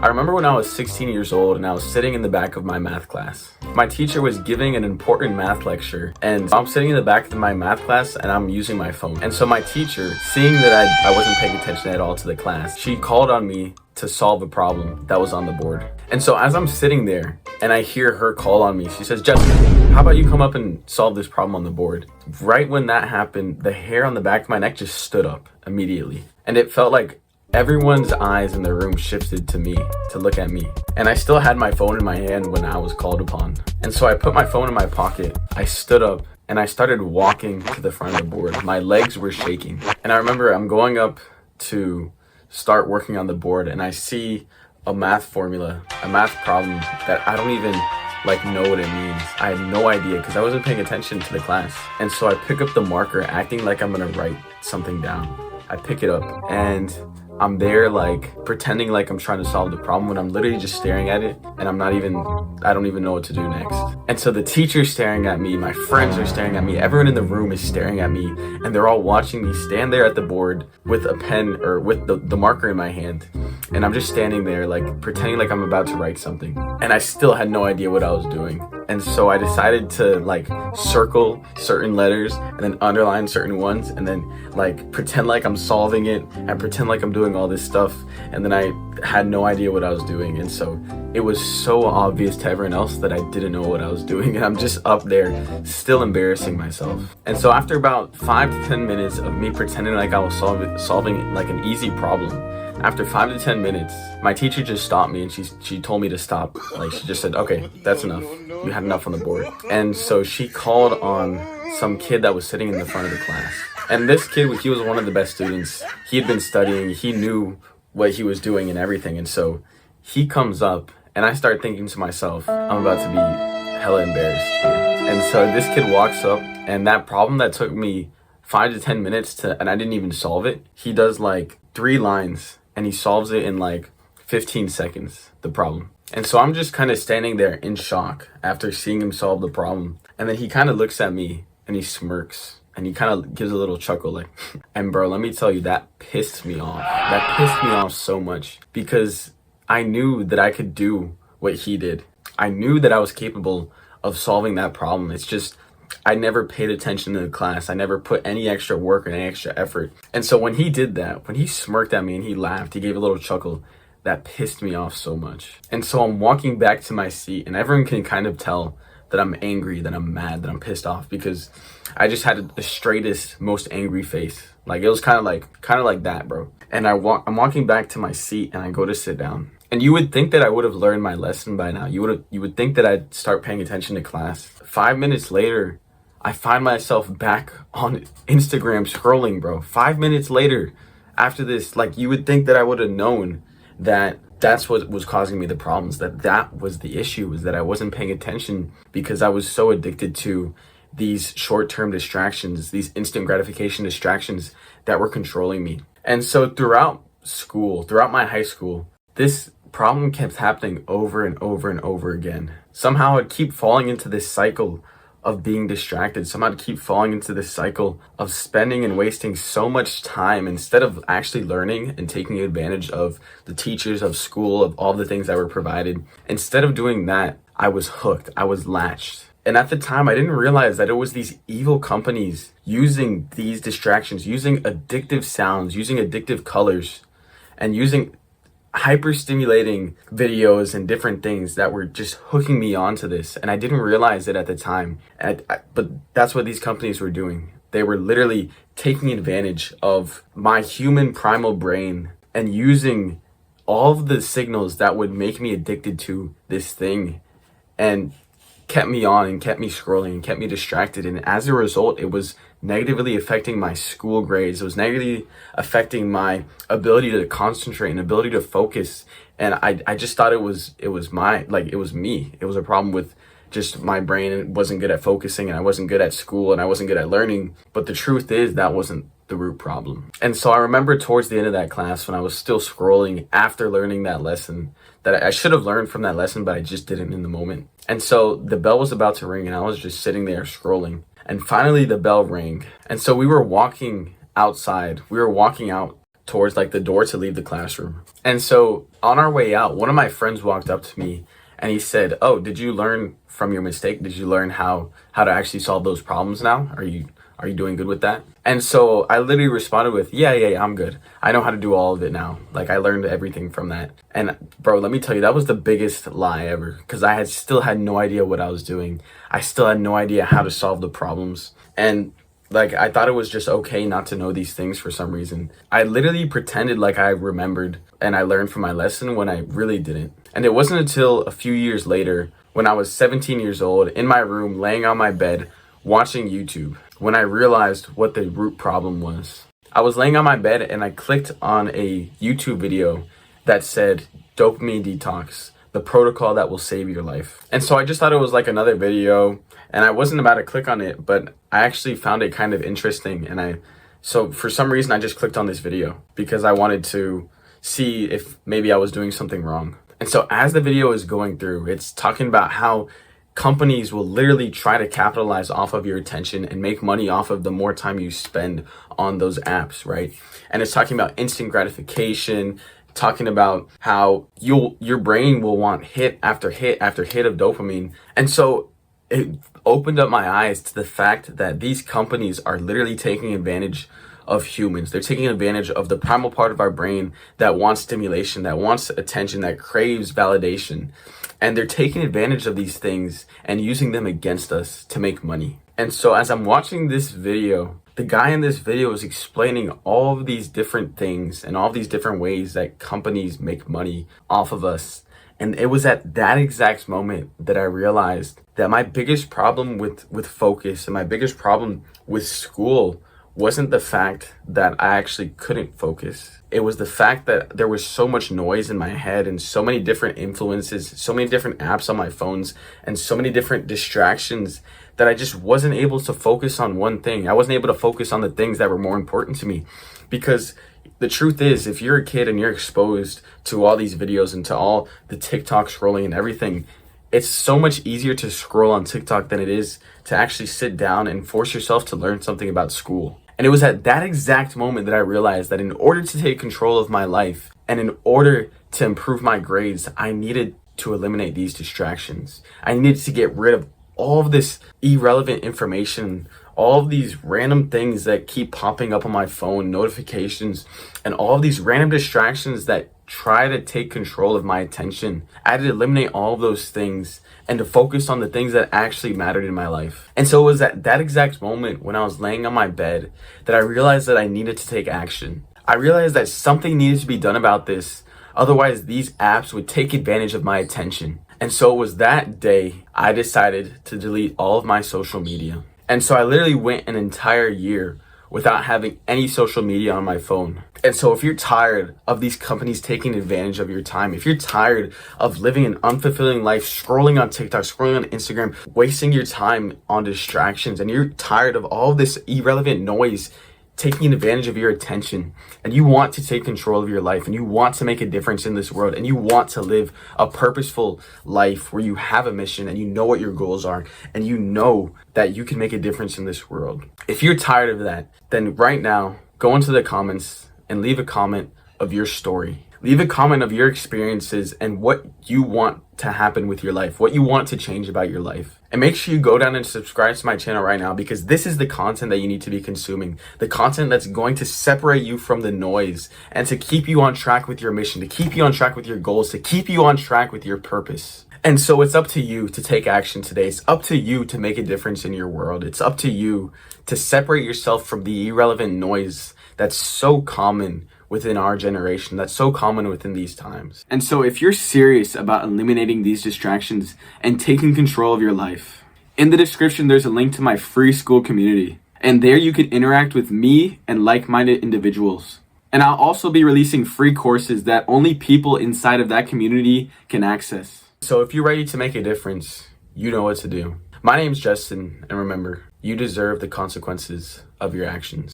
I remember when I was 16 years old and I was sitting in the back of my math class. My teacher was giving an important math lecture, and I'm sitting in the back of my math class and I'm using my phone. And so my teacher, seeing that I wasn't paying attention at all to the class, she called on me to solve a problem that was on the board. And so as I'm sitting there and I hear her call on me, she says, "Justin, how about you come up and solve this problem on the board?" Right when that happened, the hair on the back of my neck just stood up immediately. And it felt like everyone's eyes in the room shifted to me, to look at me. And I still had my phone in my hand when I was called upon. And so I put my phone in my pocket, I stood up, and I started walking to the front of the board. My legs were shaking. And I remember I'm going up to start working on the board, and I see a math formula, a math problem that I don't even know what it means. I had no idea because I wasn't paying attention to the class. And so I pick up the marker acting like I'm gonna write something down. I pick it up and I'm there pretending like I'm trying to solve the problem when I'm literally just staring at it and I don't even know what to do next. And so the teacher's staring at me, my friends are staring at me, everyone in the room is staring at me, and they're all watching me stand there at the board with a pen or with the marker in my hand. And I'm just standing there pretending like I'm about to write something. And I still had no idea what I was doing. And so I decided to circle certain letters and then underline certain ones and then pretend like I'm solving it and pretend like I'm doing all this stuff. And then I had no idea what I was doing. And so it was so obvious to everyone else that I didn't know what I was doing. And I'm just up there still embarrassing myself. And so after about 5 to 10 minutes of me pretending like I was solving an easy problem, after 5 to 10 minutes, my teacher just stopped me and she told me to stop. She just said, "Okay, that's enough. You had enough on the board." And so she called on some kid that was sitting in the front of the class. And this kid, he was one of the best students. He had been studying, he knew what he was doing and everything. And so he comes up and I start thinking to myself, I'm about to be hella embarrassed here. And so this kid walks up, and that problem that took me 5 to 10 minutes and I didn't even solve it, he does 3 lines. And he solves it in 15 seconds, the problem. And so I'm just kind of standing there in shock after seeing him solve the problem. And then he kind of looks at me and he smirks and he kind of gives a little chuckle and bro, let me tell you, that pissed me off. That pissed me off so much because I knew that I could do what he did. I knew that I was capable of solving that problem. It's just, I never paid attention to the class. I never put any extra work or any extra effort. And so when he did that, when he smirked at me and he laughed, he gave a little chuckle, that pissed me off so much. And so I'm walking back to my seat and everyone can kind of tell that I'm angry, that I'm mad, that I'm pissed off because I just had the straightest, most angry face. It was kind of like that, bro. And I'm walking back to my seat and I go to sit down. And you would think that I would have learned my lesson by now. You would think that I'd start paying attention to class. 5 minutes later, I find myself back on Instagram scrolling, bro. 5 minutes later, after this, you would think that I would have known that that's what was causing me the problems, that was the issue, was that I wasn't paying attention because I was so addicted to these short-term distractions, these instant gratification distractions that were controlling me. And so throughout school, throughout my high school, this problem kept happening over and over and over again. Somehow I'd keep falling into this cycle of being distracted. Somehow I'd keep falling into this cycle of spending and wasting so much time instead of actually learning and taking advantage of the teachers, of school, of all the things that were provided. Instead of doing that, I was hooked. I was latched. And at the time, I didn't realize that it was these evil companies using these distractions, using addictive sounds, using addictive colors, and using hyper-stimulating videos and different things that were just hooking me onto this. And I didn't realize it at the time. But that's what these companies were doing. They were literally taking advantage of my human primal brain and using all of the signals that would make me addicted to this thing and kept me on and kept me scrolling and kept me distracted. And as a result, it was negatively affecting my school grades. It was negatively affecting my ability to concentrate and ability to focus. And I just thought it was me. It was a problem with just my brain. It wasn't good at focusing and I wasn't good at school and I wasn't good at learning. But the truth is that wasn't the root problem. And so I remember towards the end of that class when I was still scrolling after learning that lesson, that I should have learned from that lesson, but I just didn't in the moment. And so the bell was about to ring and I was just sitting there scrolling. And finally the bell rang. And so we were walking outside. We were walking out towards like the door to leave the classroom. And so on our way out, one of my friends walked up to me and he said, "Oh, did you learn from your mistake? Did you learn how to actually solve those problems now? Are you doing good with that?" And so I literally responded with, yeah, I'm good. I know how to do all of it now. Like I learned everything from that. And bro, let me tell you, that was the biggest lie ever, because I still had no idea what I was doing. I still had no idea how to solve the problems. And like, I thought it was just okay not to know these things for some reason. I literally pretended like I remembered and I learned from my lesson when I really didn't. And it wasn't until a few years later, when I was 17 years old, in my room, laying on my bed, watching YouTube, when I realized what the root problem was. I was laying on my bed and I clicked on a YouTube video that said dopamine detox, the protocol that will save your life. And so I just thought it was like another video and I wasn't about to click on it, but I actually found it kind of interesting. And so for some reason I just clicked on this video because I wanted to see if maybe I was doing something wrong. And so as the video is going through, it's talking about how companies will literally try to capitalize off of your attention and make money off of the more time you spend on those apps, right? And it's talking about instant gratification, talking about how your brain will want hit after hit after hit of dopamine. And so it opened up my eyes to the fact that these companies are literally taking advantage of humans. They're taking advantage of the primal part of our brain that wants stimulation, that wants attention, that craves validation. And they're taking advantage of these things and using them against us to make money. And so as I'm watching this video, the guy in this video is explaining all of these different things and all of these different ways that companies make money off of us. And it was at that exact moment that I realized that my biggest problem with focus and my biggest problem with school wasn't the fact that I actually couldn't focus. It was the fact that there was so much noise in my head and so many different influences, so many different apps on my phones, and so many different distractions that I just wasn't able to focus on one thing. I wasn't able to focus on the things that were more important to me. Because the truth is, if you're a kid and you're exposed to all these videos and to all the TikTok scrolling and everything, it's so much easier to scroll on TikTok than it is to actually sit down and force yourself to learn something about school. And it was at that exact moment that I realized that in order to take control of my life and in order to improve my grades, I needed to eliminate these distractions. I needed to get rid of all of this irrelevant information, all of these random things that keep popping up on my phone, notifications, and all of these random distractions that try to take control of my attention. I had to eliminate all of those things and to focus on the things that actually mattered in my life. And so it was at that exact moment when I was laying on my bed that I realized that I needed to take action. I realized that something needed to be done about this. Otherwise, these apps would take advantage of my attention. And so it was that day I decided to delete all of my social media. And so I literally went an entire year without having any social media on my phone. And so if you're tired of these companies taking advantage of your time, if you're tired of living an unfulfilling life, scrolling on TikTok, scrolling on Instagram, wasting your time on distractions, and you're tired of all this irrelevant noise taking advantage of your attention, and you want to take control of your life, and you want to make a difference in this world, and you want to live a purposeful life where you have a mission and you know what your goals are, and you know that you can make a difference in this world. If you're tired of that, then right now, go into the comments and leave a comment of your story. Leave a comment of your experiences and what you want to happen with your life, what you want to change about your life. And make sure you go down and subscribe to my channel right now, because this is the content that you need to be consuming. The content that's going to separate you from the noise and to keep you on track with your mission, to keep you on track with your goals, to keep you on track with your purpose. And so it's up to you to take action today. It's up to you to make a difference in your world. It's up to you to separate yourself from the irrelevant noise that's so common within our generation, that's so common within these times. And so if you're serious about eliminating these distractions and taking control of your life, in the description there's a link to my free school community. And there you can interact with me and like-minded individuals. And I'll also be releasing free courses that only people inside of that community can access. So if you're ready to make a difference, you know what to do. My name's Justin, and remember, you deserve the consequences of your actions.